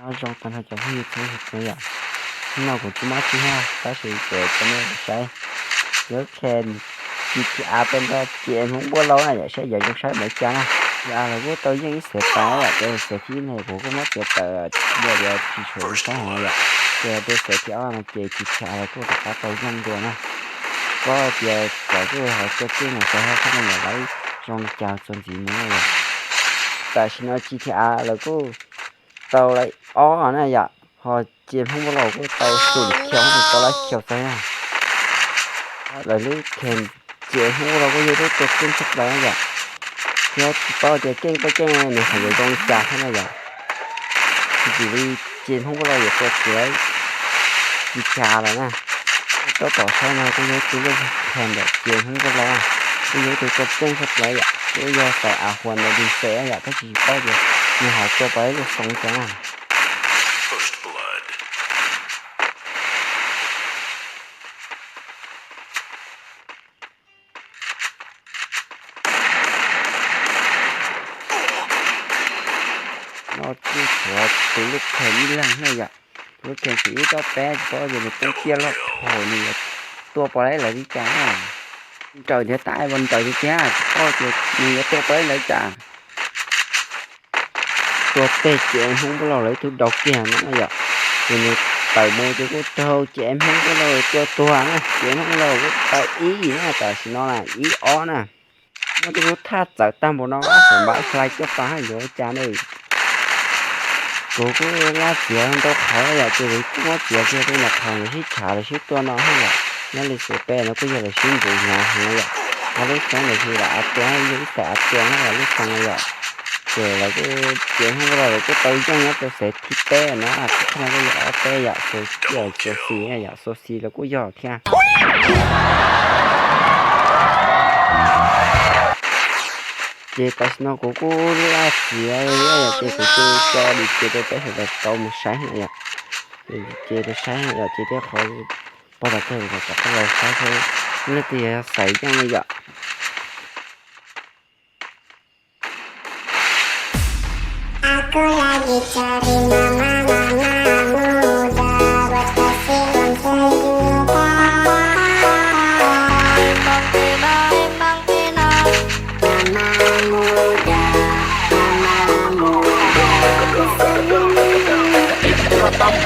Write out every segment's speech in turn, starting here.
nó trong tận hai chồng như thế này à nó cũng chỉ mất chứ ha có sự kể cho nên sai nhớ khen chị à bên đó chị em không có lâu này sẽ giờ trong sai mấy cha giờ là của tôi những sẽ tao là cái sẽ chi này của cái mất cái tờ giờ chỉ số xã hội là giờ tôi sẽ cho là chị trả là tôi đã tôi nhân rồi nè có giờ cái họ cái này sẽ không là lấy trong chào trong gì nữa rồi tại sao nó chỉ là cô tàu lại ở này vậy họ chìm không có lâu cái tàu sụn kéo thì tàu lại kéo tới à lại lấy kèn chìm không có lâu cái gì đó tôi kinh sức đấy vậy nó tàu thì cái này phải dùng trong chả thế này vậy chỉ vì chìm không có lâu vậy tôi chỉ chả là nè tôi tỏ sao nào tôi nhớ tôi kèn được chìm không có lâu tôi nhớ tôi kinh sức đấy vậy tôi giờ phải hoàn là đi xe vậy cái gì có gì nhưng họ cho tới lúc sống chẳng nó chỉ có từ lúc thời đi lần này vậy lúc thời chỉ cho bé có gì một cái kia lắm hồi này tua bỏ lấy lại đi trả trời để tay bên trời đi trả có chuyện nhiều tua bỏ lấy trả tua tê chị em không có lo lấy tôi đọc kia nó vậy thì này tại mua cho cái trâu chị em không có lo cho tua nữa chị em không lo cái tao ý gì nữa tại nó là ý ó nè nó tôi thắt tại tam bộ nó phải bãi fly cho phá rồi cha ơi cô cứ lá chè không đâu khỏi là tôi cũng có chè kia tôi là thằng hít trả là hít to nó hết rồi nó lên sửa pe nó cứ giờ là xin từ nhà hàng rồi nó lúc sáng này thì đã chén những cả chén là lúc sáng rồi rồi là cái chén không có rồi cái tôi trong nó tôi sẽ thịt pe nó là cái này cái pe dạ rồi giờ xì này dạ xì là cũng giỏi theo chị ta nó cũng có lá gì ấy chị cũng cho đi chị tôi tới là tàu một sáng này vậy chị tôi sáng này chị tôi khỏi bao giờ tôi là cả cái sáng thôi nó thì xảy ra như vậy Aku lagi cari mama muda buat kasih uang sejuta. Emang pina mama muda. Aku lagi cari mama muda buat kasih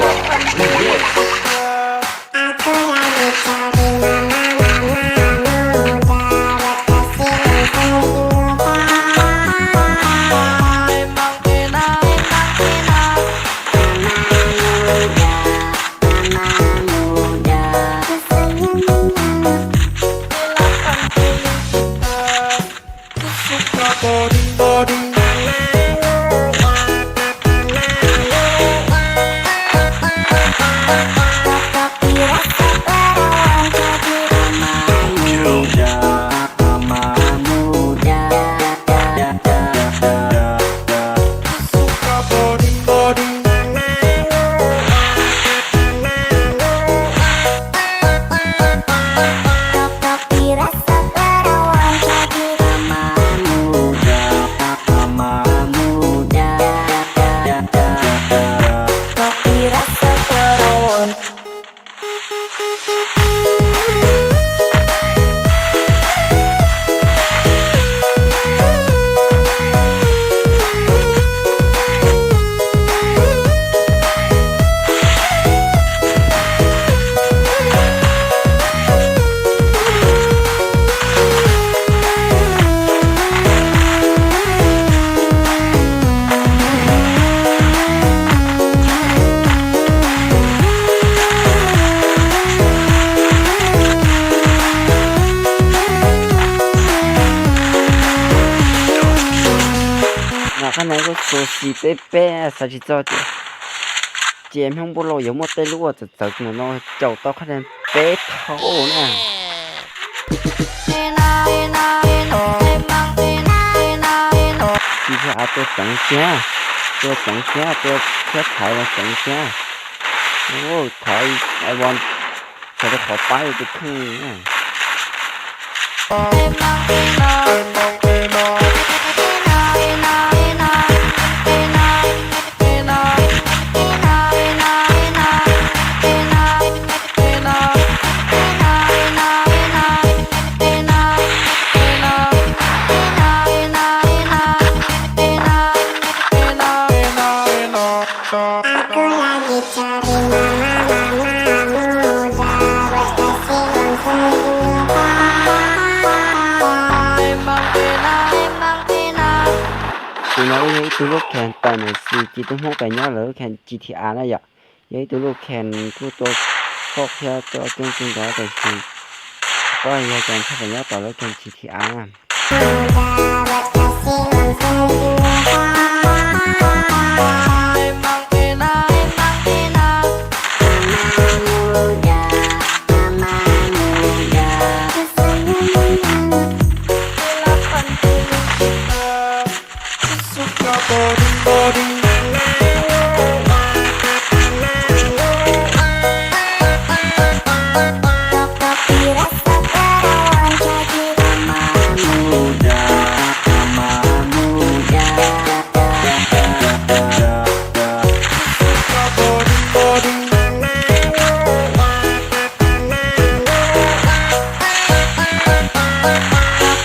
uang sejuta. cái này có số xì bé bé sao chỉ cho chị em không bao lâu giống một tay lúa từ từ nó chậu to cái này bé thấu nè chị sẽ tôi chẳng xe tôi thấy là chẳng xe ô thấy ai bọn sao tôi khó bay được không nè Aku lagi cari mama muda buat kasih uang sejuta. Emang enak. tụi nó ấy từ lúc khen tận này sự chỉ tôi không phải nhớ lỡ khen GTA này vậy ấy từ lúc khen cứ tôi khó theo cho chương trình đó thì có ai khen chắc phải nhớ tao lỡ khen GTA à Muda buat kasih uang sejuta. Emang enak. Mama muda, kesenyuman 80 suka body. Tapi rasa perawan jadi mama muda.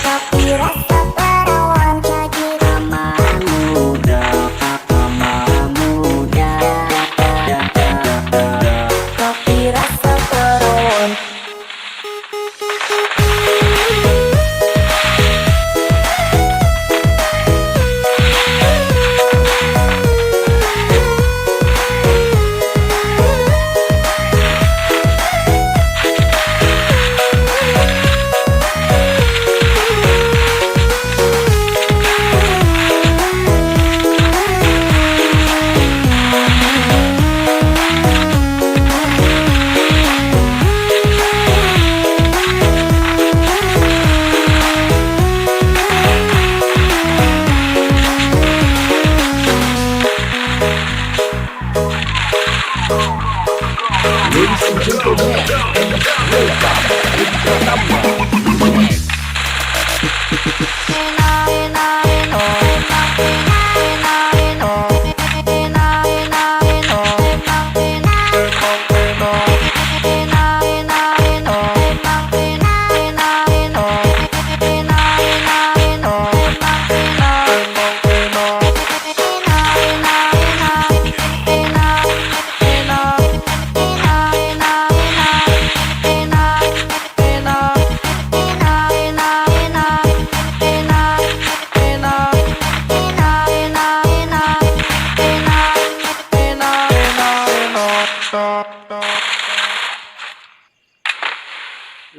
Tapi rasa perawan jadi mama muda. Tapi rasa perawan.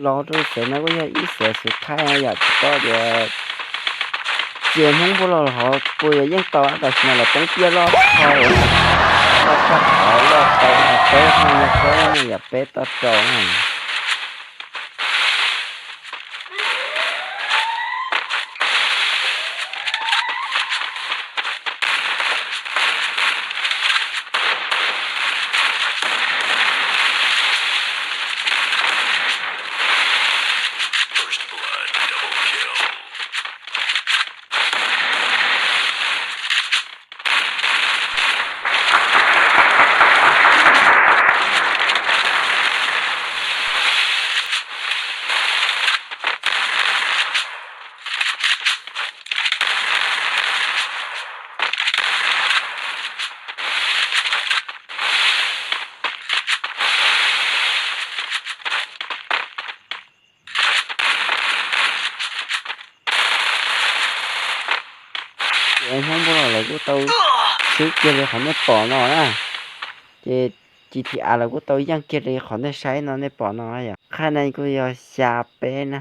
lo tôi sẽ nó có ít sẽ sự khai hay là có được chuyện không có lo họ bây giờ dân tàu ở đây là cũng kia lo thôi lo chắc họ lo tàu là bé không là có là bé tao tròn này em không có là của tôi trước kia là không biết bỏ nó nè thì GTA là của tôi dân kia thì không biết sai nó nên bỏ nó vậy khai này có giờ xà bé nè